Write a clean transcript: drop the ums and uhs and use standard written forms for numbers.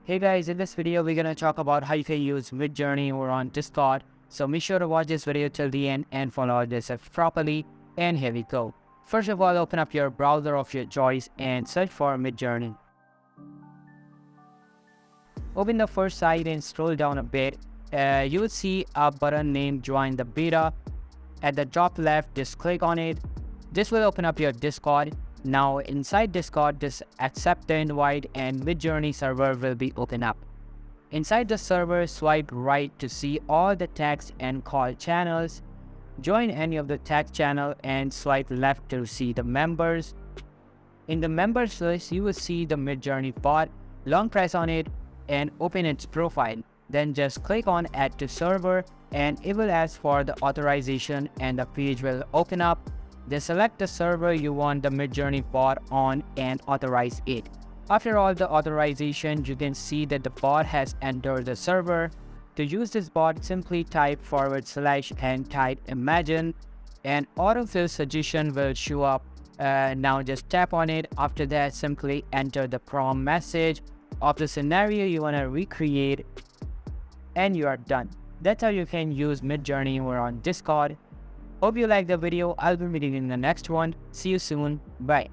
Hey guys, in this video we're gonna talk about how you can use Midjourney over on Discord. So make sure to watch this video till the end and follow this step properly. And here we go. First of all, open up your browser of your choice and search for Midjourney. Open the first site and scroll down a bit. You will see a button named Join the Beta. At the top left, just click on it. This will open up your Discord. Now inside Discord, just accept the invite and Midjourney server will be open up. Inside the server, swipe right to see all the text and call channels. Join any of the text channel and swipe left to see the members. In the members list, you will see the Midjourney bot. Long press on it and open its profile. Then just click on Add to Server and it will ask for the authorization and the page will open up. Then select the server you want the Midjourney bot on and authorize it. After all the authorization, you can see that the bot has entered the server. To use this bot, simply type / and type imagine and autofill suggestion will show up. Now just tap on it. After that, simply enter the prompt message of the scenario you want to recreate and you are done. That's how you can use Midjourney over on Discord. Hope you liked the video. I'll be meeting you in the next one. See you soon. Bye.